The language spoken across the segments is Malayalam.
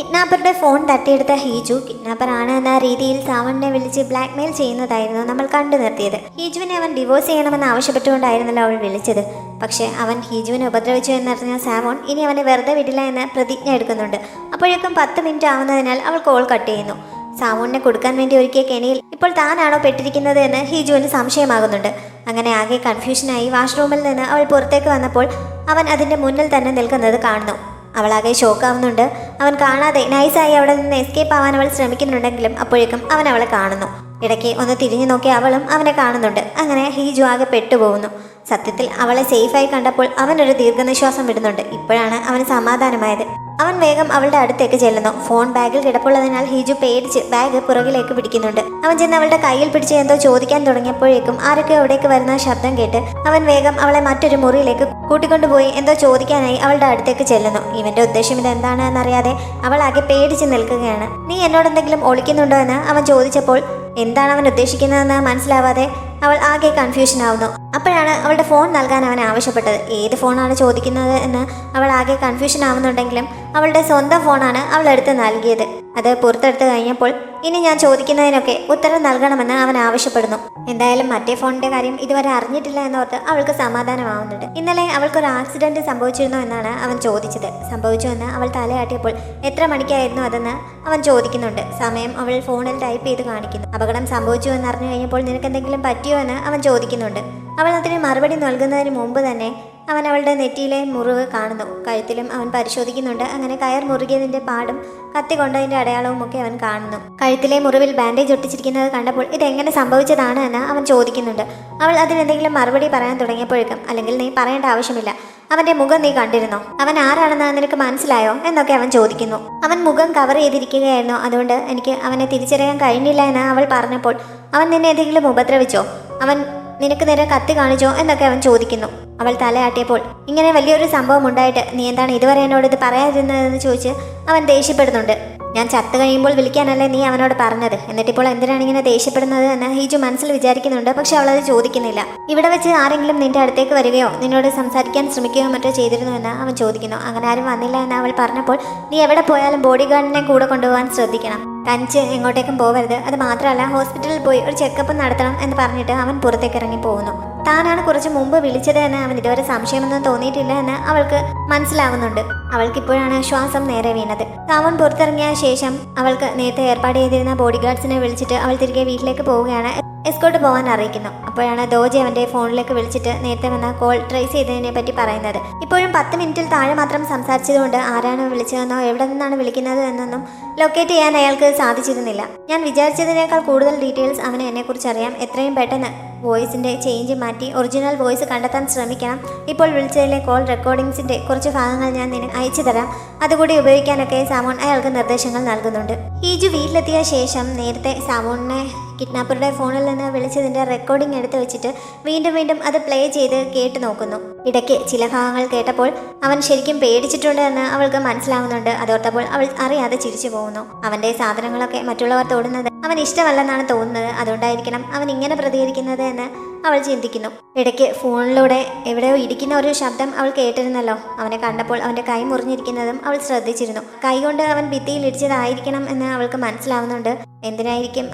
കിഡ്നാപ്പറുടെ ഫോൺ തട്ടിയെടുത്ത ഹീജു കിഡ്നാപ്പറാണ് എന്ന രീതിയിൽ സാവണിനെ വിളിച്ച് ബ്ലാക്ക്മെയിൽ ചെയ്യുന്നതായിരുന്നു നമ്മൾ കണ്ടു നിർത്തിയത്. ഹീജുവിനെ അവൻ ഡിവോഴ്സ് ചെയ്യണമെന്ന് ആവശ്യപ്പെട്ടുകൊണ്ടായിരുന്നല്ലോ അവൾ വിളിച്ചത്. പക്ഷേ അവൻ ഹീജുവിനെ ഉപദ്രവിച്ചു എന്നറിഞ്ഞ സാവോൺ ഇനി അവനെ വെറുതെ വിടില്ല എന്ന് പ്രതിജ്ഞ എടുക്കുന്നുണ്ട്. അപ്പോഴേക്കും 10 മിനിറ്റ് ആവുന്നതിനാൽ അവൾ കോൾ കട്ട് ചെയ്യുന്നു. സാവോണിനെ കൊടുക്കാൻ വേണ്ടി ഒരുക്കിയ കെണിയിൽ ഇപ്പോൾ താനാണോ പെട്ടിരിക്കുന്നത് എന്ന് ഹീജുവിന് സംശയമാകുന്നുണ്ട്. അങ്ങനെ ആകെ കൺഫ്യൂഷനായി വാഷ്റൂമിൽ നിന്ന് അവൾ പുറത്തേക്ക് വന്നപ്പോൾ അവൻ അതിൻ്റെ മുന്നിൽ തന്നെ നിൽക്കുന്നത് കാണുന്നു. അവളാകെ ഷോക്കാവുന്നുണ്ട്. അവൻ കാണാതെ നൈസായി അവിടെ നിന്ന് എസ്കേപ്പ് ആവാൻ അവൾ ശ്രമിക്കുന്നുണ്ടെങ്കിലും അപ്പോഴേക്കും അവൻ അവളെ കാണുന്നു. ഇടയ്ക്ക് ഒന്ന് തിരിഞ്ഞു നോക്കി അവളും അവനെ കാണുന്നുണ്ട്. അങ്ങനെ ഹീജു ആകെ പെട്ടുപോകുന്നു. സത്യത്തിൽ അവളെ സേഫായി കണ്ടപ്പോൾ അവനൊരു ദീർഘനിശ്വാസം വിടുന്നുണ്ട്. ഇപ്പോഴാണ് അവന് സമാധാനമായത്. അവൻ വേഗം അവളുടെ അടുത്തേക്ക് ചെല്ലുന്നു. ഫോൺ ബാഗിൽ കിടപ്പുള്ളതിനാൽ ഹീജു പേടിച്ച് ബാഗ് പുറകിലേക്ക് പിടിക്കുന്നുണ്ട്. അവൻ ചെന്ന് അവളുടെ കയ്യിൽ പിടിച്ച് എന്തോ ചോദിക്കാൻ തുടങ്ങിയപ്പോഴേക്കും ആരൊക്കെ അവിടേക്ക് വരുന്ന ശബ്ദം കേട്ട് അവൻ വേഗം അവളെ മറ്റൊരു മുറിയിലേക്ക് കൂട്ടിക്കൊണ്ടുപോയി എന്തോ ചോദിക്കാനായി അവളുടെ അടുത്തേക്ക് ചെല്ലുന്നു. ഇവന്റെ ഉദ്ദേശം ഇതെന്താണ് എന്നറിയാതെ അവൾ ആകെ പേടിച്ച് നിൽക്കുകയാണ്. നീ എന്നോട് എന്തെങ്കിലും ഒളിക്കുന്നുണ്ടോ എന്ന് അവൻ ചോദിച്ചപ്പോൾ എന്താണ് അവൻ ഉദ്ദേശിക്കുന്നതെന്ന് മനസ്സിലാവാതെ അവൾ ആകെ കൺഫ്യൂഷൻ ആവുന്നു. അപ്പോഴാണ് അവളുടെ ഫോൺ നൽകാൻ അവൻ ആവശ്യപ്പെട്ടത്. ഏത് ഫോണാണ് ചോദിക്കുന്നത് എന്ന് അവൾ ആകെ കൺഫ്യൂഷൻ ആവുന്നുണ്ടെങ്കിലും അവളുടെ സ്വന്തം ഫോണാണ് അവൾ എടുത്ത് നൽകിയത്. അത് പുറത്തെടുത്ത് കഴിഞ്ഞപ്പോൾ ഇനി ഞാൻ ചോദിക്കുന്നതിനൊക്കെ ഉത്തരം നൽകണമെന്ന് അവൻ ആവശ്യപ്പെടുന്നു. എന്തായാലും മറ്റേ ഫോണിന്റെ കാര്യം ഇതുവരെ അറിഞ്ഞിട്ടില്ല എന്നോർത്ത് അവൾക്ക് സമാധാനമാവുന്നുണ്ട്. ഇന്നലെ അവൾക്കൊരു ആക്സിഡന്റ് സംഭവിച്ചിരുന്നു എന്നാണ് അവൻ ചോദിച്ചത്. സംഭവിച്ചു എന്ന് അവൾ തലയാട്ടിയപ്പോൾ എത്ര മണിക്കായിരുന്നു അതെന്ന് അവൻ ചോദിക്കുന്നുണ്ട്. സമയം അവൾ ഫോണിൽ ടൈപ്പ് ചെയ്ത് കാണിക്കുന്നു. അപകടം സംഭവിച്ചു എന്ന് അറിഞ്ഞു കഴിഞ്ഞപ്പോൾ നിനക്ക് എന്തെങ്കിലും പറ്റിയോ എന്ന് അവൻ ചോദിക്കുന്നുണ്ട്. അവൾ അതിന് മറുപടി നൽകുന്നതിന് മുമ്പ് തന്നെ അവൻ അവളുടെ നെറ്റിയിലെ മുറിവ് കാണുന്നു. കഴുത്തിലും അവൻ പരിശോധിക്കുന്നുണ്ട്. അങ്ങനെ കയർ മുറുകിയതിന്റെ പാടും കത്തി കൊണ്ടതിന്റെ അടയാളവും ഒക്കെ അവൻ കാണുന്നു. കഴുത്തിലെ മുറിവിൽ ബാൻഡേജ് ഒട്ടിച്ചിരിക്കുന്നത് കണ്ടപ്പോൾ ഇതെങ്ങനെ സംഭവിച്ചതാണ് എന്ന് അവൻ ചോദിക്കുന്നുണ്ട്. അവൾ അതിനെന്തെങ്കിലും മറുപടി പറയാൻ തുടങ്ങിയപ്പോഴേക്കും അല്ലെങ്കിൽ നീ പറയേണ്ട ആവശ്യമില്ല, അവന്റെ മുഖം നീ കണ്ടിരുന്നോ, അവൻ ആരാണെന്ന് നിനക്ക് മനസ്സിലായോ എന്നൊക്കെ അവൻ ചോദിക്കുന്നു. അവൻ മുഖം കവർ ചെയ്തിരിക്കുകയായിരുന്നു, അതുകൊണ്ട് എനിക്ക് അവനെ തിരിച്ചറിയാൻ കഴിഞ്ഞില്ല എന്ന് അവൾ പറഞ്ഞപ്പോൾ അവൻ നിന്നെ എന്തെങ്കിലും ഉപദ്രവിച്ചോ, അവൻ നിനക്ക് നേരെ കത്തി കാണിച്ചോ എന്നൊക്കെ അവൻ ചോദിക്കുന്നു. അവൾ തലയാട്ടിയപ്പോൾ ഇങ്ങനെ വലിയൊരു സംഭവം ഉണ്ടായിട്ട് നീ എന്താണ് ഇതുവരെ എന്നോട് ഇത് പറയാതിരുന്നതെന്ന് ചോദിച്ച് അവൻ ദേഷ്യപ്പെടുന്നുണ്ട്. ഞാൻ ചത്തു കഴിയുമ്പോൾ വിളിക്കാനല്ലേ നീ അവനോട് പറഞ്ഞത്, എന്നിട്ടിപ്പോൾ എന്തിനാണ് ഇങ്ങനെ ദേഷ്യപ്പെടുന്നത് എന്ന് ഹീജു മനസ്സിൽ വിചാരിക്കുന്നുണ്ട്. പക്ഷെ അവളത് ചോദിക്കുന്നില്ല. ഇവിടെ വെച്ച് ആരെങ്കിലും നിന്റെ അടുത്തേക്ക് വരികയോ നിന്നോട് സംസാരിക്കാൻ ശ്രമിക്കുകയോ മറ്റോ ചെയ്തിരുന്നു എന്ന് അവൻ ചോദിക്കുന്നു. അങ്ങനെ ആരും വന്നില്ല എന്ന് അവൾ പറഞ്ഞപ്പോൾ നീ എവിടെ പോയാലും ബോഡി ഗാർഡിനെ കൂടെ കൊണ്ടുപോകാൻ ശ്രദ്ധിക്കണം, തനിച്ച് എങ്ങോട്ടേക്കും പോകരുത്, അത് മാത്രമല്ല ഹോസ്പിറ്റലിൽ പോയി ഒരു ചെക്കപ്പ് നടത്തണം എന്ന് പറഞ്ഞിട്ട് അവൻ പുറത്തേക്ക് ഇറങ്ങി പോകുന്നു. താനാണ് കുറച്ച് മുമ്പ് വിളിച്ചത് എന്ന് അവൻ ഇതുവരെ സംശയമൊന്നും തോന്നിയിട്ടില്ല എന്ന് അവൾക്ക് മനസ്സിലാവുന്നുണ്ട്. അവൾക്കിപ്പോഴാണ് ശ്വാസം നേരെ വീണത്. അവൻ പുറത്തിറങ്ങിയ ശേഷം അവൾക്ക് നേരത്തെ ഏർപ്പാട് ചെയ്തിരുന്ന ബോഡി ഗാർഡ്സിനെ വിളിച്ചിട്ട് അവൾ തിരികെ വീട്ടിലേക്ക് പോവുകയാണ്. എസ്കോർട്ട് പോകാൻ അറിയിക്കുന്നു. അപ്പോഴാണ് ദോജി അവന്റെ ഫോണിലേക്ക് വിളിച്ചിട്ട് നേരത്തെ വന്ന കോൾ ട്രേസ് ചെയ്തതിനെ പറ്റി പറയുന്നത്. ഇപ്പോഴും 10 മിനിറ്റിൽ താഴെ മാത്രം സംസാരിച്ചതുകൊണ്ട് ആരാണ് വിളിച്ചതെന്നോ എവിടെ നിന്നാണ് വിളിക്കുന്നത് എന്നൊന്നും ലൊക്കേറ്റ് ചെയ്യാൻ അയാൾക്ക് സാധിച്ചിരുന്നില്ല. ഞാൻ വിചാരിച്ചതിനേക്കാൾ കൂടുതൽ ഡീറ്റെയിൽസ് അവന് എന്നെക്കുറിച്ച് അറിയാം. എത്രയും പെട്ടെന്ന് വോയിസിന്റെ ചേഞ്ച് മാറ്റി ഒറിജിനൽ വോയിസ് കണ്ടെത്താൻ ശ്രമിക്കണം. ഇപ്പോൾ വിളിച്ചതിലെ കോൾ റെക്കോർഡിങ്സിന്റെ കുറച്ച് ഭാഗങ്ങൾ ഞാൻ നിനക്ക് അയച്ചു തരാം, അതുകൂടി ഉപയോഗിക്കാനൊക്കെ സാമോൺ അയാൾക്ക് നിർദ്ദേശങ്ങൾ നൽകുന്നുണ്ട്. ഹീജു വീട്ടിലെത്തിയ ശേഷം നേരത്തെ സാമോണിനെ കിഡ്നാപ്പറുടെ ഫോണിൽ നിന്ന് വിളിച്ചതിന്റെ റെക്കോർഡിംഗ് എടുത്ത് വെച്ചിട്ട് വീണ്ടും വീണ്ടും അത് പ്ലേ ചെയ്ത് കേട്ട് നോക്കുന്നു. ഇടയ്ക്ക് ചില ഭാഗങ്ങൾ കേട്ടപ്പോൾ അവൻ ശരിക്കും പേടിച്ചിട്ടുണ്ട് എന്ന് അവൾക്ക് മനസ്സിലാവുന്നുണ്ട്. അതോർത്തപ്പോൾ അവൾ അറിയാതെ ചിരിച്ചു പോകുന്നു. അവന്റെ സാധനങ്ങളൊക്കെ മറ്റുള്ളവർ തൊടുന്നത് അവൻ ഇഷ്ടമല്ലെന്നാണ് തോന്നുന്നത്. അതുകൊണ്ടായിരിക്കണം അവൻ ഇങ്ങനെ പ്രതികരിക്കുന്നത് എന്ന് അവൾ ചിന്തിക്കുന്നു. ഇടയ്ക്ക് ഫോണിലൂടെ എവിടെയോ ഇടിക്കുന്ന ഒരു ശബ്ദം അവൾ കേട്ടിരുന്നല്ലോ. അവനെ കണ്ടപ്പോൾ അവന്റെ കൈ മുറിഞ്ഞിരിക്കുന്നതും അവൾ ശ്രദ്ധിച്ചിരുന്നു. കൈ കൊണ്ട് അവൻ ഭിത്തിയിൽ ഇടിച്ചതായിരിക്കണം എന്ന് അവൾക്ക് മനസ്സിലാവുന്നുണ്ട്. എന്തിനായിരിക്കും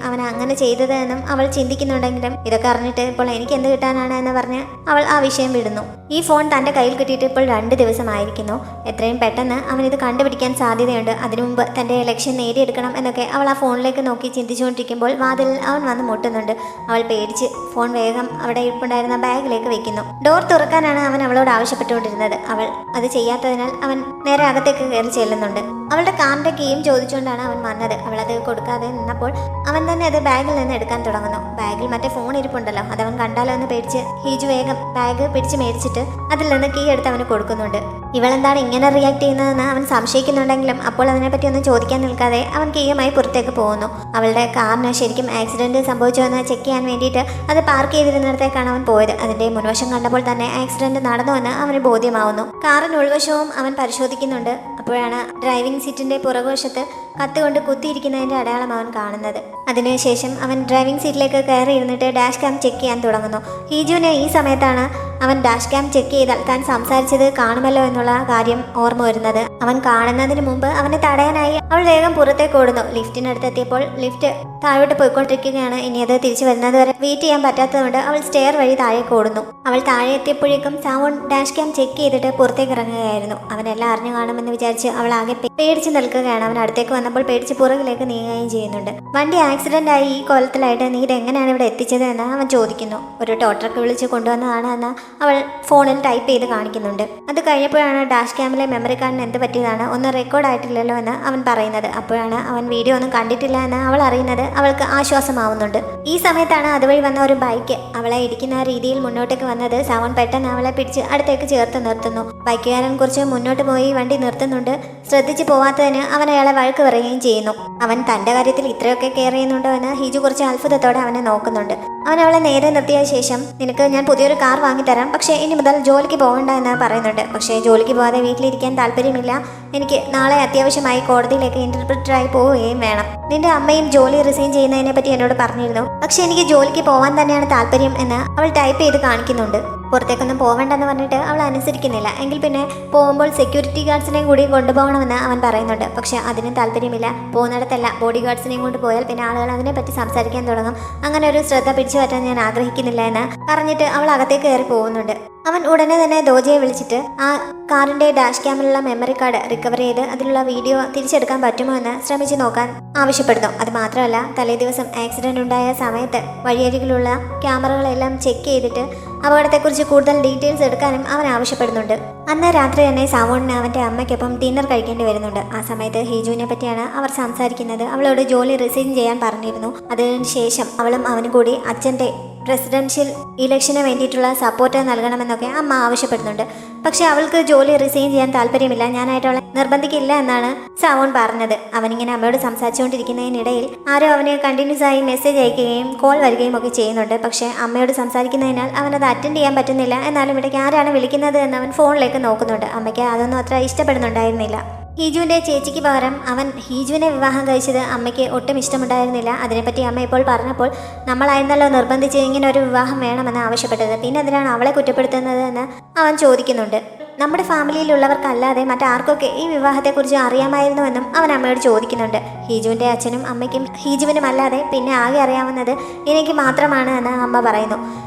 അവൻ അങ്ങനെ ചെയ്തത് എന്നും അവൾ ചിന്തിക്കുന്നുണ്ടെങ്കിലും ഇതൊക്കെ അറിഞ്ഞിട്ട് ഇപ്പോൾ എനിക്ക് എന്ത് കിട്ടാനാണ് എന്ന് പറഞ്ഞ് അവൾ ആ വിഷയം വിടുന്നു. ഈ ഫോൺ തന്റെ കയ്യിൽ കിട്ടിയിട്ട് ഇപ്പോൾ 2 ദിവസമായിരിക്കുന്നു. എത്രയും പെട്ടെന്ന് അവൻ ഇത് കണ്ടുപിടിക്കാൻ സാധ്യതയുണ്ട്. അതിനു മുമ്പ് തന്റെ ലക്ഷ്യം നേടിയെടുക്കണം എന്നൊക്കെ അവൾ ആ ഫോണിലേക്ക് നോക്കി ചിന്തിച്ചുകൊണ്ടിരിക്കുമ്പോൾ വാതിൽ അവൻ വന്ന് മുട്ടുന്നുണ്ട്. അവൾ പേടിച്ച് ഫോൺ വേഗം അവിടെ ഇരിപ്പുണ്ടായിരുന്ന ബാഗിലേക്ക് വെക്കുന്നു. ഡോർ തുറക്കാനാണ് അവൻ അവളോട് ആവശ്യപ്പെട്ടുകൊണ്ടിരുന്നത്. അവൾ അത് ചെയ്യാത്തതിനാൽ അവൻ നേരെ അകത്തേക്ക് കയറി ചെല്ലുന്നുണ്ട്. അവളുടെ കാറിന്റെ കീയും ചോദിച്ചുകൊണ്ടാണ് അവൻ വന്നത്. അവളത് കൊടുക്കാതെ നിന്നപ്പോൾ അവൻ തന്നെ അത് ബാഗിൽ നിന്ന് എടുക്കാൻ തുടങ്ങുന്നു. ബാഗിൽ മറ്റേ ഫോൺ ഇരിപ്പുണ്ടല്ലോ, അതവൻ കണ്ടാലോ എന്ന് പേടിച്ച് ഹീജു വേഗം ബാഗ് പിടിച്ച് മേടിച്ചിട്ട് അതിൽ നിന്ന് കീ എടുത്ത് അവന് കൊടുക്കുന്നുണ്ട്. ഇവളെന്താണ് ഇങ്ങനെ റിയാക്ട് ചെയ്യുന്നതെന്ന് അവൻ സംശയിക്കുന്നുണ്ടെങ്കിലും അപ്പോൾ അതിനെപ്പറ്റി ഒന്നും ചോദിക്കാൻ നിൽക്കാതെ അവൻ കീയുമായി പുറത്തേക്ക് പോകുന്നു. അവളുടെ കാറിന് ശരിക്കും ആക്സിഡന്റ് സംഭവിച്ചോ എന്ന് ചെക്ക് ചെയ്യാൻ വേണ്ടിയിട്ട് അത് പാർക്ക് ചെയ്തിരുന്നിടത്തേക്കാണ് അവൻ പോയത്. അതിന്റെ മുൻവശം കണ്ടപ്പോൾ തന്നെ ആക്സിഡന്റ് നടന്നുവെന്ന് അവന് ബോധ്യമാവുന്നു. കാറിന് ഉൾവശവും അവൻ പരിശോധിക്കുന്നുണ്ട്. അപ്പോഴാണ് ഡ്രൈവിംഗ് സീറ്റിന്റെ പുറകുവശത്ത് കത്തുകൊണ്ട് കുത്തിയിരിക്കുന്നതിന്റെ അടയാളം അവൻ കാണുന്നത്. അതിനുശേഷം അവൻ ഡ്രൈവിംഗ് സീറ്റിലേക്ക് കയറി ഇരുന്നിട്ട് ഡാഷ് ക്യാം ചെക്ക് ചെയ്യാൻ തുടങ്ങുന്നു. ഹീജുവിന് ഈ സമയത്താണ് അവൻ ഡാഷ് ക്യാം ചെക്ക് ചെയ്താൽ താൻ സംസാരിച്ചത് കാണുമല്ലോ എന്നുള്ള കാര്യം ഓർമ്മ വരുന്നത്. അവൻ കാണുന്നതിന് മുമ്പ് അവനെ തടയാനായി അവൾ വേഗം പുറത്തേക്ക് ഓടുന്നു. ലിഫ്റ്റിനടുത്തെത്തിയപ്പോൾ ലിഫ്റ്റ് താഴോട്ട് പോയിക്കൊണ്ടിരിക്കുകയാണ്. ഇനി അത് തിരിച്ചു വരുന്നത് വരെ വെയിറ്റ് ചെയ്യാൻ പറ്റാത്തതുകൊണ്ട് അവൾ സ്റ്റെയർ വഴി താഴേക്ക് ഓടുന്നു. അവൾ താഴെ എത്തിയപ്പോഴേക്കും സാവോൺ ഡാഷ് ക്യാം ചെക്ക് ചെയ്തിട്ട് പുറത്തേക്ക് ഇറങ്ങുകയായിരുന്നു. അവനെല്ലാം അറിഞ്ഞു കാണുമെന്ന് വിചാരിച്ച് അവൾ ആകെ പേടിച്ച് നിൽക്കുകയാണ്. അവൻ അടുത്തേക്ക് വന്നപ്പോൾ പേടിച്ച് പുറകിലേക്ക് നീങ്ങുകയും ചെയ്യുന്നുണ്ട്. വണ്ടി ആക്സിഡന്റ് ആയി ഈ കോലത്തിലായിട്ട് നീ ഇതെങ്ങനെയാണ് ഇവിടെ എത്തിച്ചത് എന്ന് അവൻ ചോദിക്കുന്നു. ഒരു ടോ ട്രക്ക് വിളിച്ച് കൊണ്ടുവന്നതാണ് എന്ന് അവൾ ഫോണിൽ ടൈപ്പ് ചെയ്ത് കാണിക്കുന്നുണ്ട്. അത് കഴിഞ്ഞപ്പോഴാണ് ഡാഷ് ക്യാമിലെ മെമ്മറി കാർഡിന് എന്ത് പറ്റിയതാണ്, ഒന്നും റെക്കോർഡ് ആയിട്ടില്ലല്ലോ എന്ന് അവൻ പറയുന്നത്. അപ്പോഴാണ് അവൻ വീഡിയോ ഒന്നും കണ്ടിട്ടില്ല എന്ന് അവൾ അറിയുന്നത്. അവൾക്ക് ആശ്വാസമാവുന്നുണ്ട്. ഈ സമയത്താണ് അതുവഴി വന്ന ഒരു ബൈക്ക് അവളെ ഇടിക്കുന്ന രീതിയിൽ മുന്നോട്ടേക്ക് വന്നത്. സാവോൺ പെട്ടെന്ന് അവളെ പിടിച്ച് അടുത്തേക്ക് ചേർത്ത് നിർത്തുന്നു. ബൈക്കുകാരൻ കുറച്ച് മുന്നോട്ട് പോയി വണ്ടി നിർത്തുന്നുണ്ട്. ശ്രദ്ധിച്ച് പോവാത്തതിന് അവൻ അയാളെ വഴക്ക് പറയുകയും ചെയ്യുന്നു. അവൻ തന്റെ കാര്യത്തിൽ ഇത്രയൊക്കെ കെയർ ചെയ്യുന്നുണ്ടോ എന്ന് ഹിജു കുറച്ച് അത്ഭുതത്തോടെ അവനെ നോക്കുന്നുണ്ട്. അവൻ അവളെ നേരെ നിർത്തിയ ശേഷം നിനക്ക് ഞാൻ പുതിയൊരു കാർ വാങ്ങിത്തരാം, പക്ഷേ ഇനി മുതൽ ജോലിക്ക് പോകണ്ട എന്ന് പറയുന്നുണ്ട്. പക്ഷേ ജോലിക്ക് പോകാതെ വീട്ടിലിരിക്കാൻ താല്പര്യമില്ല, എനിക്ക് നാളെ അത്യാവശ്യമായി കോടതിയിലേക്ക് ഇന്റർപ്രിറ്ററായി പോവുകയും വേണം. നിന്റെ അമ്മയും ജോലി റിസൈൻ ചെയ്യുന്നതിനെ പറ്റി എന്നോട് പറഞ്ഞിരുന്നു, പക്ഷെ എനിക്ക് ജോലിക്ക് പോകാൻ തന്നെയാണ് താല്പര്യം എന്ന് അവൾ ടൈപ്പ് ചെയ്ത് കാണിക്കുന്നുണ്ട്. പുറത്തേക്കൊന്നും പോകണ്ടെന്ന് പറഞ്ഞിട്ട് അവൾ അനുസരിക്കുന്നില്ല. എങ്കിൽ പിന്നെ പോകുമ്പോൾ സെക്യൂരിറ്റി ഗാർഡ്സിനെയും കൂടി കൊണ്ടുപോകണമെന്ന് അവൻ പറയുന്നുണ്ട്. പക്ഷെ അതിന് താല്പര്യമില്ല. പോകുന്നിടത്തല്ല ബോഡി ഗാർഡ്സിനെയും കൊണ്ട് പോയാൽ പിന്നെ ആളുകൾ അതിനെപ്പറ്റി സംസാരിക്കാൻ തുടങ്ങും. അങ്ങനെ ഒരു ശ്രദ്ധ പിടിച്ചു പറ്റാൻ ഞാൻ ആഗ്രഹിക്കുന്നില്ല എന്ന് പറഞ്ഞിട്ട് അവൾ അകത്തേക്ക് കയറി പോകുന്നുണ്ട്. അവൻ ഉടനെ തന്നെ ദോജയെ വിളിച്ചിട്ട് ആ കാറിന്റെ ഡാഷ് ക്യാമിലുള്ള മെമ്മറി കാർഡ് റിക്കവർ ചെയ്ത് അതിലുള്ള വീഡിയോ തിരിച്ചെടുക്കാൻ പറ്റുമോ എന്ന് ശ്രമിച്ചു നോക്കാൻ ആവശ്യപ്പെടുന്നു. അത് മാത്രമല്ല തലേ ദിവസം ആക്സിഡന്റ് ഉണ്ടായ സമയത്ത് വഴിയരികിലുള്ള ക്യാമറകളെല്ലാം ചെക്ക് ചെയ്തിട്ട് അപകടത്തെക്കുറിച്ച് കൂടുതൽ ഡീറ്റെയിൽസ് എടുക്കാനും അവൻ ആവശ്യപ്പെടുന്നുണ്ട്. അന്ന് രാത്രി തന്നെ സാവോണിന് അവൻ്റെ അമ്മയ്ക്കൊപ്പം ഡിന്നർ കഴിക്കേണ്ടി വരുന്നുണ്ട്. ആ സമയത്ത് ഹിജുവിനെ പറ്റിയാണ് അവർ സംസാരിക്കുന്നത്. അവളോട് ജോലി റിസൈൻ ചെയ്യാൻ പറഞ്ഞിരുന്നു. അതിനുശേഷം അവളും അവനും കൂടി അച്ഛൻ്റെ പ്രസിഡൻഷ്യൽ ഇലക്ഷന് വേണ്ടിയിട്ടുള്ള സപ്പോർട്ട് നൽകണമെന്നൊക്കെ അമ്മ ആവശ്യപ്പെടുന്നുണ്ട്. പക്ഷെ അവൾക്ക് ജോലി റിസൈൻ ചെയ്യാൻ താല്പര്യമില്ല, ഞാനായിട്ട് അവളെ നിർബന്ധിക്കില്ല എന്നാണ് സാവോൺ പറഞ്ഞത്. അവനിങ്ങനെ അമ്മയോട് സംസാരിച്ചുകൊണ്ടിരിക്കുന്നതിനിടയിൽ ആരോ അവന് കണ്ടിന്യൂസ് ആയി മെസ്സേജ് അയക്കുകയും കോൾ വരികയും ഒക്കെ ചെയ്യുന്നുണ്ട്. പക്ഷേ അമ്മയോട് സംസാരിക്കുന്നതിനാൽ അവനത് അറ്റൻഡ് ചെയ്യാൻ പറ്റുന്നില്ല. എന്നാലും ഇടയ്ക്ക് ആരാണ് വിളിക്കുന്നത് എന്ന് അവൻ ഫോണിലേക്ക് നോക്കുന്നുണ്ട്. അമ്മയ്ക്ക് അതൊന്നും അത്ര ഇഷ്ടപ്പെടുന്നുണ്ടായിരുന്നില്ല. ഹീജുവിൻ്റെ ചേച്ചിക്ക് പകരം അവൻ ഹീജുവിനെ വിവാഹം കഴിച്ചത് അമ്മയ്ക്ക് ഒട്ടും ഇഷ്ടമുണ്ടായിരുന്നില്ല. അതിനെപ്പറ്റി അമ്മ ഇപ്പോൾ പറഞ്ഞപ്പോൾ നമ്മളായിരുന്നല്ലോ നിർബന്ധിച്ച് ഇങ്ങനെ ഒരു വിവാഹം വേണമെന്ന് ആവശ്യപ്പെട്ടത്, പിന്നെ എന്തിനാണ് അവളെ കുറ്റപ്പെടുത്തുന്നത് എന്ന് അവൻ ചോദിക്കുന്നുണ്ട്. നമ്മുടെ ഫാമിലിയിലുള്ളവർക്കല്ലാതെ മറ്റാർക്കൊക്കെ ഈ വിവാഹത്തെക്കുറിച്ച് അറിയാമായിരുന്നുവെന്നും അവൻ അമ്മയോട് ചോദിക്കുന്നുണ്ട്. ഹീജുവിൻ്റെ അച്ഛനും അമ്മയ്ക്കും ഹീജുവിനും അല്ലാതെ പിന്നെ ആകെ അറിയാവുന്നത് എനിക്ക് മാത്രമാണ് എന്ന് അമ്മ പറയുന്നു.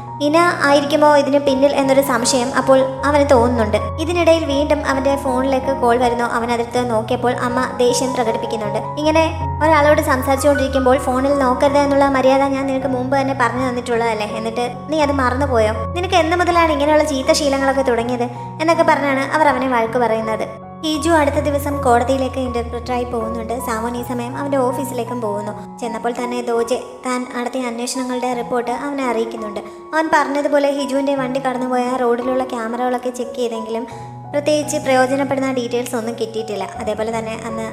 ഇന ആയിരിക്കുമോ ഇതിന് പിന്നിൽ എന്നൊരു സംശയം അപ്പോൾ അവന് തോന്നുന്നുണ്ട്. ഇതിനിടയിൽ വീണ്ടും അവൻ്റെ ഫോണിലേക്ക് കോൾ വരുന്നു. അവൻ അതെടുത്ത് നോക്കിയപ്പോൾ അമ്മ ദേഷ്യം പ്രകടിപ്പിക്കുന്നുണ്ട്. ഇങ്ങനെ ഒരാളോട് സംസാരിച്ചുകൊണ്ടിരിക്കുമ്പോൾ ഫോണിൽ നോക്കരുത് എന്നുള്ള മര്യാദ ഞാൻ നിനക്ക് മുമ്പ് തന്നെ പറഞ്ഞു തന്നിട്ടുള്ളതല്ലേ, എന്നിട്ട് നീ അത് മറന്നുപോയോ? നിനക്ക് എന്ന് മുതലാണ് ഇങ്ങനെയുള്ള ചീത്ത ശീലങ്ങളൊക്കെ തുടങ്ങിയത് എന്നൊക്കെ പറഞ്ഞാണ് അവർ അവനെ വഴക്ക് പറയുന്നത്. ഹീജു അടുത്ത ദിവസം കോടതിയിലേക്ക് ഇന്റർപ്രിറ്ററായി പോകുന്നുണ്ട്. സാവോൺ ഈ സമയം അവൻ്റെ ഓഫീസിലേക്കും പോകുന്നു. ചെന്നപ്പോൾ തന്നെ ദോജെ താൻ നടത്തിയ അന്വേഷണങ്ങളുടെ റിപ്പോർട്ട് അവനെ അറിയിക്കുന്നുണ്ട്. അവൻ പറഞ്ഞതുപോലെ ഹിജുവിൻ്റെ വണ്ടി കടന്നുപോയ റോഡിലുള്ള ക്യാമറകളൊക്കെ ചെക്ക് ചെയ്തെങ്കിലും പ്രത്യേകിച്ച് പ്രയോജനപ്പെടുന്ന ഡീറ്റെയിൽസ് ഒന്നും കിട്ടിയിട്ടില്ല. അതേപോലെ തന്നെ അന്ന്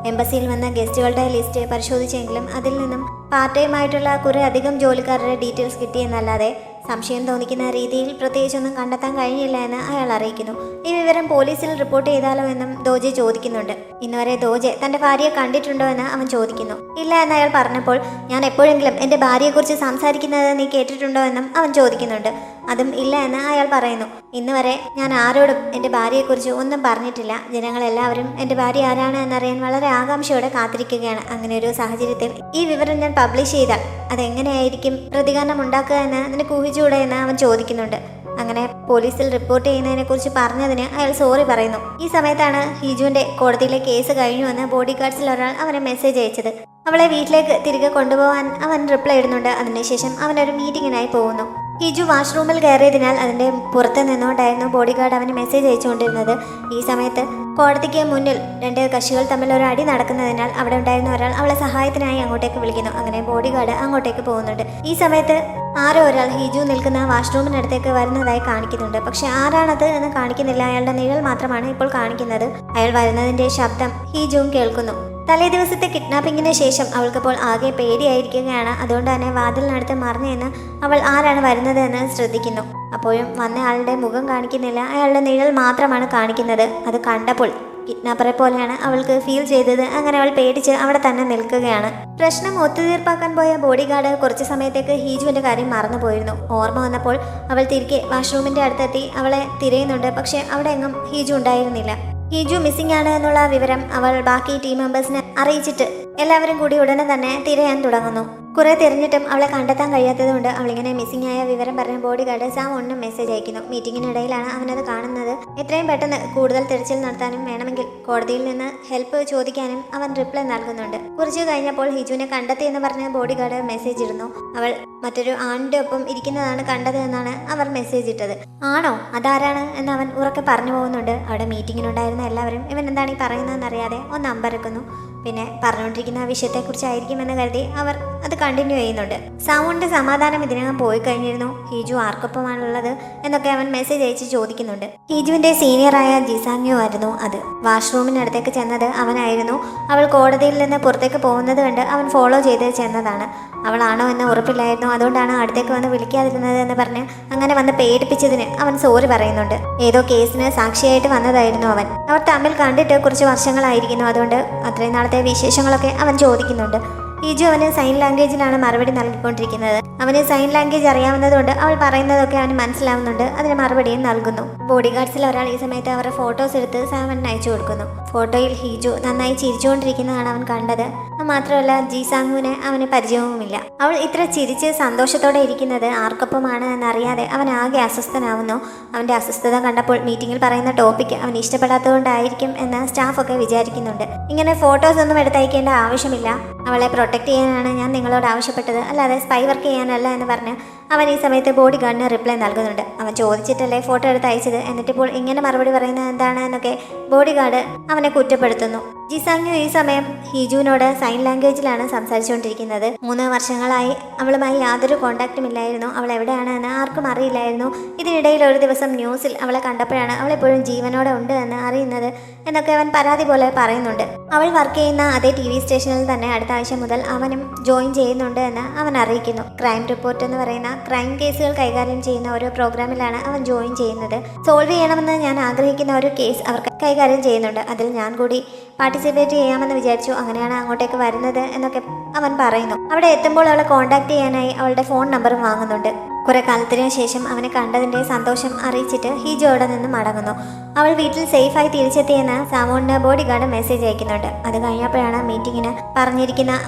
എംബസിയിൽ വന്ന ഗസ്റ്റുകളുടെ ലിസ്റ്റ് പരിശോധിച്ചെങ്കിലും അതിൽ നിന്നും പാർട്ട് ടൈം ആയിട്ടുള്ള കുറേ അധികം ജോലിക്കാരുടെ ഡീറ്റെയിൽസ് കിട്ടിയെന്നല്ലാതെ സംശയം തോന്നിക്കുന്ന രീതിയിൽ പ്രത്യേകിച്ചൊന്നും കണ്ടെത്താൻ കഴിഞ്ഞില്ല എന്ന് അയാൾ അറിയിക്കുന്നു. ഈ വിവരം പോലീസിൽ റിപ്പോർട്ട് ചെയ്താലോ എന്നും ദോജെ ചോദിക്കുന്നുണ്ട്. ഇന്നുവരെ ദോജെ തൻ്റെ ഭാര്യയെ കണ്ടിട്ടുണ്ടോ എന്ന് അവൻ ചോദിക്കുന്നു. ഇല്ല എന്ന് അയാൾ പറഞ്ഞപ്പോൾ ഞാൻ എപ്പോഴെങ്കിലും എൻ്റെ ഭാര്യയെക്കുറിച്ച് സംസാരിക്കുന്നത് നീ കേട്ടിട്ടുണ്ടോ എന്നും അവൻ ചോദിക്കുന്നുണ്ട്. അതും ഇല്ല എന്ന് അയാൾ പറയുന്നു. ഇന്ന് വരെ ഞാൻ ആരോടും എൻ്റെ ഭാര്യയെക്കുറിച്ച് ഒന്നും പറഞ്ഞിട്ടില്ല. ജനങ്ങളെല്ലാവരും എൻ്റെ ഭാര്യ ആരാണ് എന്നറിയാൻ വളരെ ആകാംക്ഷയോടെ കാത്തിരിക്കുകയാണ്. അങ്ങനെ ഒരു സാഹചര്യത്തിൽ ഈ വിവരം ഞാൻ പബ്ലിഷ് ചെയ്താൽ അതെങ്ങനെയായിരിക്കും പ്രതികരണം ഉണ്ടാക്കുക എന്ന് നിനക്ക് ഊഹിച്ചുകൂടെ എന്ന് അവൻ ചോദിക്കുന്നുണ്ട്. അങ്ങനെ പോലീസിൽ റിപ്പോർട്ട് ചെയ്യുന്നതിനെ കുറിച്ച് പറഞ്ഞതിന് അയാൾ സോറി പറയുന്നു. ഈ സമയത്താണ് ഹീജുവിൻ്റെ കോടതിയിലെ കേസ് കഴിഞ്ഞുവെന്ന് ബോഡി ഗാർഡ്സിൽ ഒരാൾ അവനെ മെസ്സേജ് അയച്ചത്. അവളെ വീട്ടിലേക്ക് തിരികെ കൊണ്ടുപോകാൻ അവൻ റിപ്ലൈ ഇടുന്നുണ്ട്. അതിനുശേഷം അവനൊരു മീറ്റിങ്ങിനായി പോകുന്നു. ഹീജു വാഷ്റൂമിൽ കയറിയതിനാൽ അതിൻ്റെ പുറത്ത് നിന്നുകൊണ്ടായിരുന്നു ബോഡി ഗാർഡ് അവന് മെസ്സേജ് അയച്ചുകൊണ്ടിരുന്നത്. ഈ സമയത്ത് കോടതിക്ക് മുന്നിൽ രണ്ട് കക്ഷികൾ തമ്മിൽ ഒരു അടി നടക്കുന്നതിനാൽ അവിടെ ഉണ്ടായിരുന്ന ഒരാൾ അവളെ സഹായത്തിനായി അങ്ങോട്ടേക്ക് വിളിക്കുന്നു. അങ്ങനെ ബോഡി ഗാർഡ് അങ്ങോട്ടേക്ക് പോകുന്നുണ്ട്. ഈ സമയത്ത് ആരോ ഒരാൾ ഹീജു നിൽക്കുന്ന വാഷ്റൂമിനടുത്തേക്ക് വരുന്നതായി കാണിക്കുന്നുണ്ട്. പക്ഷെ ആരാണത് എന്ന് കാണിക്കുന്നില്ല. അയാളുടെ നിഴൽ മാത്രമാണ് ഇപ്പോൾ കാണിക്കുന്നത്. അയാൾ വരുന്നതിൻ്റെ ശബ്ദം ഹീജുവും കേൾക്കുന്നു. തലേ ദിവസത്തെ കിഡ്നാപ്പിങ്ങിന് ശേഷം അവൾക്കപ്പോൾ ആകെ പേടിയായിരിക്കുകയാണ്. അതുകൊണ്ട് തന്നെ വാതിലിനടുത്ത് മറിഞ്ഞു നിന്ന് അവൾ ആരാണ് വരുന്നത് എന്ന് ശ്രദ്ധിക്കുന്നു. അപ്പോഴും വന്ന ആളുടെ മുഖം കാണിക്കുന്നില്ല, അയാളുടെ നിഴൽ മാത്രമാണ് കാണിക്കുന്നത്. അത് കണ്ടപ്പോൾ കിഡ്നാപ്പറെ പോലെയാണ് അവൾക്ക് ഫീൽ ചെയ്തത്. അങ്ങനെ അവൾ പേടിച്ച് അവിടെ തന്നെ നിൽക്കുകയാണ്. പ്രശ്നം ഒത്തുതീർപ്പാക്കാൻ പോയ ബോഡി ഗാർഡ് കുറച്ച് സമയത്തേക്ക് ഹീജുവിന്റെ കാര്യം മറന്നുപോയിരുന്നു. ഓർമ്മ വന്നപ്പോൾ അവൾ തിരികെ വാഷ്റൂമിന്റെ അടുത്തെത്തി അവളെ തിരയുന്നുണ്ട്. പക്ഷെ അവിടെ എങ്ങും ഹീജു ഉണ്ടായിരുന്നില്ല. ഹീജു മിസ്സിംഗ് ആണ് എന്നുള്ള വിവരം അവൾ ബാക്കി ടീം മെമ്പേഴ്സിനെ അറിയിച്ചിട്ട് എല്ലാവരും കൂടി ഉടനെ തന്നെ തിരയാൻ തുടങ്ങുന്നു. കുറെ തിരഞ്ഞിട്ടും അവളെ കണ്ടെത്താൻ കഴിയാത്തതുകൊണ്ട് അവളിങ്ങനെ മിസ്സിംഗ് ആയ വിവരം പറഞ്ഞ ബോഡി ഗാർഡ് സാമോണിനും മെസ്സേജ് അയക്കുന്നു. മീറ്റിങ്ങിനിടയിലാണ് അവനത് കാണുന്നത്. എത്രയും പെട്ടെന്ന് കൂടുതൽ തിരച്ചിൽ നടത്താനും വേണമെങ്കിൽ കോടതിയിൽ നിന്ന് ഹെൽപ്പ് ചോദിക്കാനും അവൻ റിപ്ലൈ നൽകുന്നുണ്ട്. കുറച്ച് കഴിഞ്ഞപ്പോൾ ഹിജുവിനെ കണ്ടെത്തിയെന്ന് പറഞ്ഞ ബോഡി ഗാർഡ് മെസ്സേജ് ഇടുന്നു. അവൾ മറ്റൊരു ആണിന്റെ ഒപ്പം ഇരിക്കുന്നതാണ് കണ്ടത് എന്നാണ് അവർ മെസ്സേജ് ഇട്ടത്. ആണോ, അതാരാണ് എന്ന് അവൻ ഉറക്കെ പറഞ്ഞു പോകുന്നുണ്ട്. അവിടെ മീറ്റിങ്ങിനുണ്ടായിരുന്ന എല്ലാവരും ഇവൻ എന്താണ് ഈ പറയുന്നതെന്ന് അറിയാതെ ഒന്ന് അമ്പരക്കുന്നു. പിന്നെ പറഞ്ഞുകൊണ്ടിരിക്കുന്ന വിഷയത്തെക്കുറിച്ചായിരിക്കുമെന്ന് കരുതി അവർ അത് കണ്ടിന്യൂ ചെയ്യുന്നുണ്ട്. സാമോണിന്റെ സമാധാനം ഇതിനകം പോയി കഴിഞ്ഞിരുന്നു. ഹീജു ആർക്കൊപ്പമാണുള്ളത് എന്നൊക്കെ അവൻ മെസ്സേജ് അയച്ച് ചോദിക്കുന്നുണ്ട്. ഹീജുവിന്റെ സീനിയറായ ജിസാങ്യോ ആയിരുന്നു അത്. വാഷ്റൂമിനടുത്തേക്ക് ചെന്നത് അവനായിരുന്നു. അവൾ കോടതിയിൽ നിന്ന് പുറത്തേക്ക് പോകുന്നത് കണ്ട് അവൻ ഫോളോ ചെയ്ത് ചെന്നതാണ്. അവളാണോ എന്ന് ഉറപ്പില്ലായിരുന്നു. അതുകൊണ്ടാണ് അടുത്തേക്ക് വന്ന് വിളിക്കാതിരുന്നത് എന്ന് പറഞ്ഞ് അങ്ങനെ വന്ന് പേടിപ്പിച്ചതിന് അവൻ സോറി പറയുന്നുണ്ട്. ഏതോ കേസിന് സാക്ഷിയായിട്ട് വന്നതായിരുന്നു അവൻ. അവർ തമ്മിൽ കണ്ടിട്ട് കുറച്ച് വർഷങ്ങളായിരിക്കുന്നു. അതുകൊണ്ട് അത്രയും നാളത്തെ വിശേഷങ്ങളൊക്കെ അവൻ ചോദിക്കുന്നുണ്ട്. ഹീജു അവന് സൈൻ ലാംഗ്വേജിലാണ് മറുപടി നൽകിക്കൊണ്ടിരിക്കുന്നത്. അവന് സൈൻ ലാംഗ്വേജ് അറിയാവുന്നതുകൊണ്ട് അവൾ പറയുന്നതൊക്കെ അവന് മനസ്സിലാവുന്നുണ്ട്. അതിന് മറുപടിയും നൽകുന്നു. ബോഡി ഗാർഡ്സിൽ ഒരാൾ ഈ സമയത്ത് അവരുടെ ഫോട്ടോസ് എടുത്ത് സാമന് അയച്ചു കൊടുക്കുന്നു. ഫോട്ടോയിൽ ഹീജു നന്നായി ചിരിച്ചുകൊണ്ടിരിക്കുന്നതാണ് അവൻ കണ്ടത്. മാത്രമല്ല ജിസാങ്ങുവിനെ അവന് പരിചയവുമില്ല. അവൾ ഇത്ര ചിരിച്ച് സന്തോഷത്തോടെ ഇരിക്കുന്നത് ആർക്കൊപ്പമാണ് എന്നറിയാതെ അവൻ ആകെ അസ്വസ്ഥനാവുന്നു. അവന്റെ അസ്വസ്ഥത കണ്ടപ്പോൾ മീറ്റിംഗിൽ പറയുന്ന ടോപ്പിക് അവൻ ഇഷ്ടപ്പെടാത്തതുകൊണ്ടായിരിക്കും എന്ന് സ്റ്റാഫൊക്കെ വിചാരിക്കുന്നുണ്ട്. ഇങ്ങനെ ഫോട്ടോസ് ഒന്നും എടുത്തയക്കേണ്ട ആവശ്യമില്ല. അവളെ പ്രൊട്ടക്ട് ചെയ്യാനാണ് ഞാൻ നിങ്ങളോട് ആവശ്യപ്പെട്ടത്, അല്ലാതെ സ്പൈ വർക്ക് ചെയ്യാനല്ല എന്ന് പറഞ്ഞ് അവൻ ഈ സമയത്ത് ബോഡി ഗാർഡിന് റിപ്ലൈ നൽകുന്നുണ്ട്. അവൻ ചോദിച്ചിട്ടല്ലേ ഫോട്ടോ എടുത്ത് അയച്ചത്, എന്നിട്ടിപ്പോൾ ഇങ്ങനെ മറുപടി പറയുന്നത് എന്താണ് എന്നൊക്കെ ബോഡി ഗാർഡ് അവനെ കുറ്റപ്പെടുത്തുന്നു. ജിസാങ്യു ഈ സമയം ഹീജുവിനോട് സൈൻ ലാംഗ്വേജിലാണ് സംസാരിച്ചുകൊണ്ടിരിക്കുന്നത്. 3 വർഷങ്ങളായി അവളുമായി യാതൊരു കോണ്ടാക്റ്റും ഇല്ലായിരുന്നു. അവൾ എവിടെയാണ് എന്ന് ആർക്കും അറിയില്ലായിരുന്നു. ഇതിനിടയിൽ ഒരു ദിവസം ന്യൂസിൽ അവളെ കണ്ടപ്പോഴാണ് അവളെപ്പോഴും ജീവനോടെ ഉണ്ട് എന്ന് അറിയുന്നത് എന്നൊക്കെ അവൻ പരാതി പോലെ പറയുന്നുണ്ട്. അവൾ വർക്ക് ചെയ്യുന്ന അതേ TV സ്റ്റേഷനിൽ തന്നെ അടുത്ത ആഴ്ച മുതൽ അവനും ജോയിൻ ചെയ്യുന്നുണ്ട് എന്ന് അവൻ അറിയിക്കുന്നു. ക്രൈം റിപ്പോർട്ട് എന്ന് പറയുന്ന ക്രൈം കേസുകൾ കൈകാര്യം ചെയ്യുന്ന ഒരു പ്രോഗ്രാമിലാണ് അവൻ ജോയിൻ ചെയ്യുന്നത്. സോൾവ് ചെയ്യണമെന്ന് ഞാൻ ആഗ്രഹിക്കുന്ന ഒരു കേസ് അവർ കൈകാര്യം ചെയ്യുന്നുണ്ട്. അതിൽ ഞാൻ കൂടി പാർട്ടിസിപ്പേറ്റ് ചെയ്യാമെന്ന് വിചാരിച്ചു. അങ്ങനെയാണ് അങ്ങോട്ടേക്ക് വരുന്നത് എന്നൊക്കെ അവൻ പറയുന്നു. അവിടെ എത്തുമ്പോൾ അവളെ കോൺടാക്ട് ചെയ്യാനായി അവളുടെ ഫോൺ നമ്പറും വാങ്ങുന്നുണ്ട്. കുറെ കാലത്തിന് ശേഷം അവനെ കണ്ടതിന്റെ സന്തോഷം അറിയിച്ചിട്ട് ഹീജു അവിടെ നിന്ന് മടങ്ങുന്നു. അവൾ വീട്ടിൽ സേഫായി തിരിച്ചെത്തിയെന്ന് സാമോണിന് ബോഡി ഗാർഡ് മെസ്സേജ് അയക്കുന്നുണ്ട്. അത് കഴിഞ്ഞപ്പോഴാണ് മീറ്റിങ്ങിന് പറഞ്ഞിരിക്കുന്ന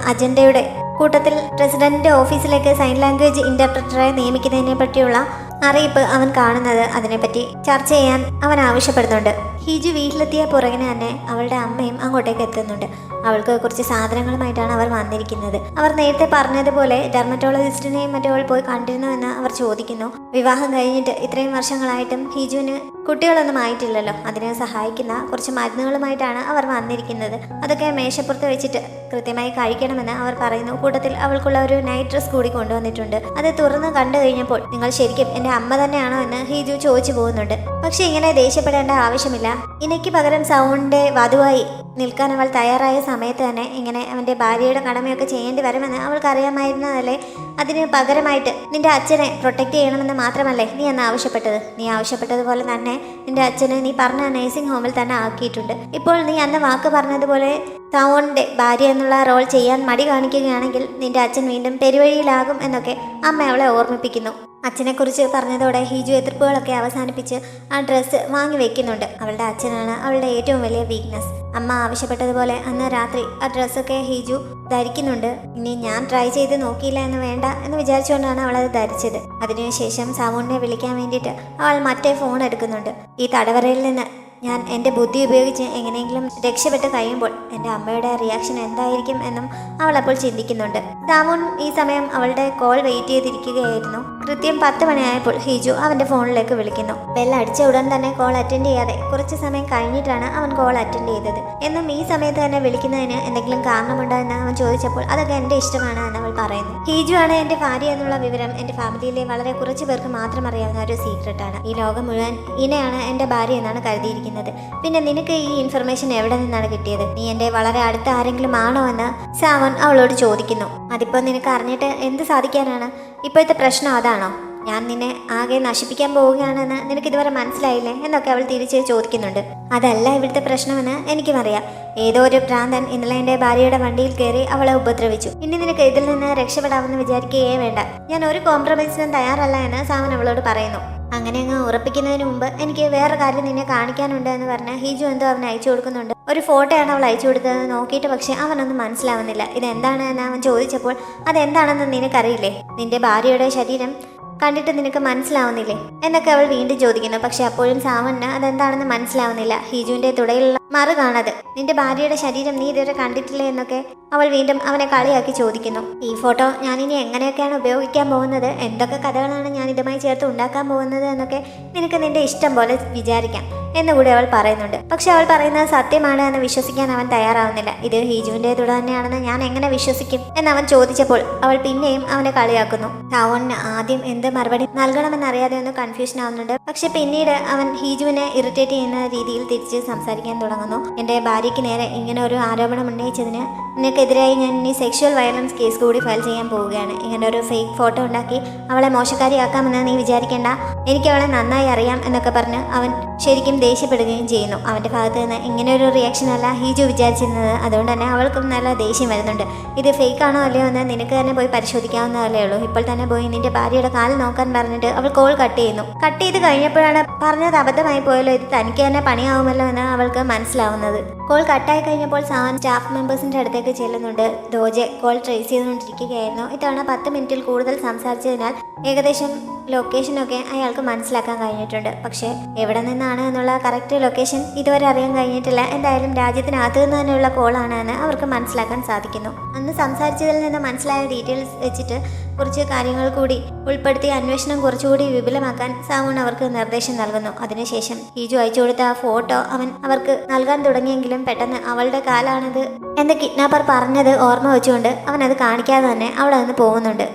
അജണ്ടയുടെ കൂട്ടത്തിൽ പ്രസിഡന്റിന്റെ ഓഫീസിലേക്ക് സൈൻ ലാംഗ്വേജ് ഇന്റർപ്രറ്ററെ നിയമിക്കുന്നതിനെ പറ്റിയുള്ള അറിയിപ്പ് അവൻ കാണുന്നത്. അതിനെപ്പറ്റി ചർച്ച ചെയ്യാൻ അവൻ ആവശ്യപ്പെടുന്നുണ്ട്. ഹീജു വീട്ടിലെത്തിയ പുറകിന് തന്നെ അവളുടെ അമ്മയും അങ്ങോട്ടേക്ക് എത്തുന്നുണ്ട്. അവൾക്ക് കുറച്ച് സാധനങ്ങളുമായിട്ടാണ് അവർ വന്നിരിക്കുന്നത്. അവർ നേരത്തെ പറഞ്ഞതുപോലെ ഡെർമറ്റോളജിസ്റ്റിനെയും മറ്റവൾ പോയി കണ്ടിരുന്നുവെന്ന് അവർ ചോദിക്കുന്നു. വിവാഹം കഴിഞ്ഞിട്ട് ഇത്രയും വർഷങ്ങളായിട്ടും ഹീജുവിന് കുട്ടികളൊന്നും ആയിട്ടില്ലല്ലോ. അതിനെ സഹായിക്കുന്ന കുറച്ച് മരുന്നുകളുമായിട്ടാണ് അവർ വന്നിരിക്കുന്നത്. അതൊക്കെ മേശപ്പുറത്ത് വെച്ചിട്ട് കൃത്യമായി കഴിക്കണമെന്ന് അവർ പറയുന്നു. കൂട്ടത്തിൽ അവൾക്കുള്ള ഒരു നൈറ്റ് ഡ്രസ് കൂടി കൊണ്ടുവന്നിട്ടുണ്ട്. അത് തുറന്ന് കണ്ടു കഴിഞ്ഞപ്പോൾ നിങ്ങൾ ശരിക്കും എന്റെ അമ്മ തന്നെയാണോ എന്ന് ഹീജു ചോദിച്ചു പോകുന്നുണ്ട്. പക്ഷെ ഇങ്ങനെ ദേഷ്യപ്പെടേണ്ട ആവശ്യമില്ല. ഇനയ്ക്ക് പകരം സൗണ്ടിന്റെ വധുവായി നിൽക്കാൻ അവൾ തയ്യാറായ സമയത്ത് തന്നെ ഇങ്ങനെ അവന്റെ ഭാര്യയുടെ കടമയൊക്കെ ചെയ്യേണ്ടി വരുമെന്ന് അവൾക്ക് അറിയാമായിരുന്നതല്ലേ. അതിന് പകരമായിട്ട് നിന്റെ അച്ഛനെ പ്രൊട്ടക്ട് ചെയ്യണമെന്ന് മാത്രമല്ലേ നീ അന്ന് ആവശ്യപ്പെട്ടത്. നീ ആവശ്യപ്പെട്ടതുപോലെ തന്നെ നിന്റെ അച്ഛനെ നീ പറഞ്ഞ നഴ്സിംഗ് ഹോമിൽ തന്നെ ആക്കിയിട്ടുണ്ട്. ഇപ്പോൾ നീ അന്ന് വാക്ക് പറഞ്ഞതുപോലെ സൗണ്ടിന്റെ ഭാര്യ എന്നുള്ള റോൾ ചെയ്യാൻ മടി കാണിക്കുകയാണെങ്കിൽ നിന്റെ അച്ഛൻ വീണ്ടും പെരുവഴിയിലാകും എന്നൊക്കെ അമ്മ അവളെ ഓർമ്മിപ്പിക്കുന്നു. അച്ഛനെക്കുറിച്ച് പറഞ്ഞതോടെ ഹീജു എതിർപ്പുകളൊക്കെ അവസാനിപ്പിച്ച് ആ ഡ്രസ്സ് വാങ്ങി വെക്കുന്നുണ്ട്. അവളുടെ അച്ഛനാണ് അവളുടെ ഏറ്റവും വലിയ വീക്ക്നെസ്. അമ്മ ആവശ്യപ്പെട്ടതുപോലെ അന്ന് രാത്രി ആ ഡ്രസ്സൊക്കെ ഹീജു ധരിക്കുന്നുണ്ട്. ഇനി ഞാൻ ട്രൈ ചെയ്ത് നോക്കിയില്ല എന്ന് വേണ്ട എന്ന് വിചാരിച്ചുകൊണ്ടാണ് അവളത് ധരിച്ചത്. അതിനുശേഷം സാമൂണിനെ വിളിക്കാൻ വേണ്ടിയിട്ട് അവൾ മറ്റേ ഫോൺ എടുക്കുന്നുണ്ട്. ഈ തടവറയിൽ നിന്ന് ഞാൻ എൻ്റെ ബുദ്ധി ഉപയോഗിച്ച് എങ്ങനെയെങ്കിലും രക്ഷപ്പെട്ട് കഴിയുമ്പോൾ എൻ്റെ അമ്മയുടെ റിയാക്ഷൻ എന്തായിരിക്കും എന്നും അവൾ അപ്പോൾ ചിന്തിക്കുന്നുണ്ട്. സാമൂൺ ഈ സമയം അവളുടെ കോൾ വെയിറ്റ് ചെയ്തിരിക്കുകയായിരുന്നു. കൃത്യം 10 മണിയായപ്പോൾ ഹീജു അവൻ്റെ ഫോണിലേക്ക് വിളിക്കുന്നു. ബെൽ അടിച്ച ഉടൻ തന്നെ കോൾ അറ്റൻഡ് ചെയ്യാതെ കുറച്ച് സമയം കഴിഞ്ഞിട്ടാണ് അവൻ കോൾ അറ്റൻഡ് ചെയ്തത്. എന്നും ഈ സമയത്ത് തന്നെ വിളിക്കുന്നതിന് എന്തെങ്കിലും കാരണമുണ്ടോ എന്ന് അവൻ ചോദിച്ചപ്പോൾ അതൊക്കെ എൻ്റെ ഇഷ്ടമാണ് എന്ന് അവൾ പറയുന്നു. ഹീജു ആണ് എൻ്റെ ഭാര്യ എന്നുള്ള വിവരം എൻ്റെ ഫാമിലിയിലെ വളരെ കുറച്ച് പേർക്ക് മാത്രം അറിയാവുന്ന ഒരു സീക്രട്ടാണ്. ഈ ലോകം മുഴുവൻ ഇനയാണ് എൻ്റെ ഭാര്യ എന്നാണ് കരുതിയിരിക്കുന്നത്. പിന്നെ നിനക്ക് ഈ ഇൻഫർമേഷൻ എവിടെ നിന്നാണ് കിട്ടിയത്? നീ എൻ്റെ വളരെ അടുത്ത ആരെങ്കിലും ആണോ എന്ന് സാമൻ അവളോട് ചോദിക്കുന്നു. അതിപ്പോൾ നിനക്ക് അറിഞ്ഞിട്ട് എന്ത് സാധിക്കാനാണ്? ഇപ്പോഴത്തെ പ്രശ്നം അതാണോ? ഞാൻ നിന്നെ ആകെ നശിപ്പിക്കാൻ പോവുകയാണെന്ന് നിനക്ക് ഇതുവരെ മനസ്സിലായില്ലേ എന്നൊക്കെ അവൾ തിരിച്ച് ചോദിക്കുന്നുണ്ട്. അതല്ല ഇവിടുത്തെ പ്രശ്നമെന്ന് എനിക്കുമറിയാം. ഏതോ ഒരു ഭ്രാന്തൻ ഇന്നലെ എൻ്റെ ഭാര്യയുടെ വണ്ടിയിൽ കയറി അവളെ ഉപദ്രവിച്ചു. ഇനി നിനക്ക് ഇതിൽ നിന്ന് രക്ഷപ്പെടാമെന്ന് വിചാരിക്കുകയേ വേണ്ട. ഞാൻ ഒരു കോംപ്രമൈസിനും തയ്യാറല്ല എന്ന് സാവൻ അവളോട് പറയുന്നു. അങ്ങനെ അങ്ങ് ഉറപ്പിക്കുന്നതിന് മുമ്പ് എനിക്ക് വേറെ കാര്യം നിന്നെ കാണിക്കാനുണ്ട് എന്ന് പറഞ്ഞ് ഹിജു എന്തോ അവന് അയച്ചു കൊടുക്കുന്നുണ്ട്. ഒരു ഫോട്ടോയാണ് അവൾ അയച്ചു കൊടുത്തത്. നോക്കിയിട്ട് പക്ഷെ അവനൊന്നും മനസ്സിലാവുന്നില്ല. ഇതെന്താണ് എന്ന് അവൻ ചോദിച്ചപ്പോൾ അതെന്താണെന്ന് നിനക്കറിയില്ലേ? നിന്റെ ഭാര്യയുടെ ശരീരം കണ്ടിട്ട് നിനക്ക് മനസ്സിലാവുന്നില്ലേ എന്നൊക്കെ അവൾ വീണ്ടും ചോദിക്കുന്നു. പക്ഷെ അപ്പോഴും സാവന് അതെന്താണെന്ന് മനസ്സിലാവുന്നില്ല. ഹിജുവിന്റെ തുടയിലുള്ള മറു കാണാതെ നിന്റെ ഭാര്യയുടെ ശരീരം നീ ഇതുവരെ കണ്ടിട്ടില്ലേ എന്നൊക്കെ അവൾ വീണ്ടും അവനെ കളിയാക്കി ചോദിക്കുന്നു. ഈ ഫോട്ടോ ഞാനിനി എങ്ങനെയൊക്കെയാണ് ഉപയോഗിക്കാൻ പോകുന്നത്, എന്തൊക്കെ കഥകളാണ് ഞാൻ ഇതുമായി ചേർത്ത് ഉണ്ടാക്കാൻ പോകുന്നത് എന്നൊക്കെ നിനക്ക് നിന്റെ ഇഷ്ടം പോലെ വിചാരിക്കാം എന്നുകൂടി അവൾ പറയുന്നുണ്ട്. പക്ഷെ അവൾ പറയുന്നത് സത്യമാണ് എന്ന് വിശ്വസിക്കാൻ അവൻ തയ്യാറാവുന്നില്ല. ഇത് ഹിജുവിന്റെ തുട തന്നെയാണെന്ന് ഞാൻ എങ്ങനെ വിശ്വസിക്കും എന്നവൻ ചോദിച്ചപ്പോൾ അവൾ പിന്നെയും അവനെ കളിയാക്കുന്നു. സാവോണിന് ആദ്യം എന്ത് മറുപടി നൽകണമെന്നറിയാതെ ഒന്ന് കൺഫ്യൂഷൻ ആവുന്നുണ്ട്. പക്ഷെ പിന്നീട് അവൻ ഹിജുവിനെ ഇറിറ്റേറ്റ് ചെയ്യുന്ന രീതിയിൽ തിരിച്ച് സംസാരിക്കാൻ തുടങ്ങുന്നു. എന്റെ ഭാര്യയ്ക്ക് നേരെ ഇങ്ങനെ ഒരു ആരോപണം ഉന്നയിച്ചതിന് നിനക്കെതിരായി ഞാൻ ഇനി സെക്ഷൽ വയലൻസ് കേസ് കൂടി ഫയൽ ചെയ്യാൻ പോവുകയാണ്. ഇങ്ങനെ ഒരു ഫേക്ക് ഫോട്ടോ ഉണ്ടാക്കി അവളെ മോശക്കാരിയാക്കാമെന്ന് നീ വിചാരിക്കേണ്ട. എനിക്ക് അവളെ നന്നായി അറിയാം എന്നൊക്കെ പറഞ്ഞ് അവൻ ശരിക്കും ദേഷ്യപ്പെടുകയും ചെയ്യുന്നു. അവന്റെ ഭാഗത്ത് നിന്ന് ഇങ്ങനെ ഒരു റിയാക്ഷൻ അല്ല ഹിജു വിചാരിച്ചിരുന്നത്. അതുകൊണ്ട് തന്നെ അവൾക്കും നല്ല ദേഷ്യം വരുന്നുണ്ട്. ഇത് ഫേക്ക് ആണോ അല്ലയോ എന്ന് നിനക്ക് തന്നെ പോയി പരിശോധിക്കാവുന്നതല്ലേ ഉള്ളൂ. ഇപ്പോൾ തന്നെ പോയി നിന്റെ ഭാര്യയുടെ കാല് നോക്കാൻ പറഞ്ഞിട്ട് അവൾ കോൾ കട്ട് ചെയ്യുന്നു. കട്ട് ചെയ്ത് കഴിഞ്ഞപ്പോഴാണ് പറഞ്ഞത് അബദ്ധമായി പോയല്ലോ, ഇത് തനിക്ക് തന്നെ പണിയാവുമല്ലോ എന്ന് അവൾക്ക് മനസ്സിലാവുന്നത്. കോൾ കട്ടായി കഴിഞ്ഞപ്പോൾ സാവൻ സ്റ്റാഫ് മെമ്പേഴ്സിന്റെ അടുത്തേക്ക് ചെല്ലുന്നുണ്ട്. ദോജെ കോൾ ട്രേസ് ചെയ്തുകൊണ്ടിരിക്കുകയായിരുന്നു. ഇത്തവണ 10 മിനിറ്റിൽ കൂടുതൽ സംസാരിച്ചതിനാൽ ഏകദേശം ലൊക്കേഷനൊക്കെ അയാൾക്ക് മനസ്സിലാക്കാൻ കഴിഞ്ഞിട്ടുണ്ട്. പക്ഷേ എവിടെ നിന്നാണ് എന്നുള്ള കറക്റ്റ് ലൊക്കേഷൻ ഇതുവരെ അറിയാൻ കഴിഞ്ഞിട്ടില്ല. എന്തായാലും രാജ്യത്തിനകത്ത് നിന്ന് തന്നെയുള്ള കോളാണ് എന്ന് അവർക്ക് മനസ്സിലാക്കാൻ സാധിക്കുന്നു. അന്ന് സംസാരിച്ചതിൽ നിന്ന് മനസ്സിലായ ഡീറ്റെയിൽസ് വെച്ചിട്ട് കുറച്ച് കാര്യങ്ങൾ കൂടി ഉൾപ്പെടുത്തി അന്വേഷണം കുറച്ചുകൂടി വിപുലമാക്കാൻ സാവൂൺ അവർക്ക് നിർദ്ദേശം നൽകുന്നു. അതിനുശേഷം ഹിജു അയച്ചു കൊടുത്ത ആ ഫോട്ടോ അവൻ അവർക്ക് നൽകാൻ തുടങ്ങിയെങ്കിലും പെട്ടെന്ന് അവളുടെ കാലാണിത് എന്ന് കിഡ്നാപ്പർ പറഞ്ഞത് ഓർമ്മ വെച്ചുകൊണ്ട് അവൻ അത് കാണിക്കാതെ തന്നെ അവിടെ നിന്ന് പോകുന്നുണ്ട്.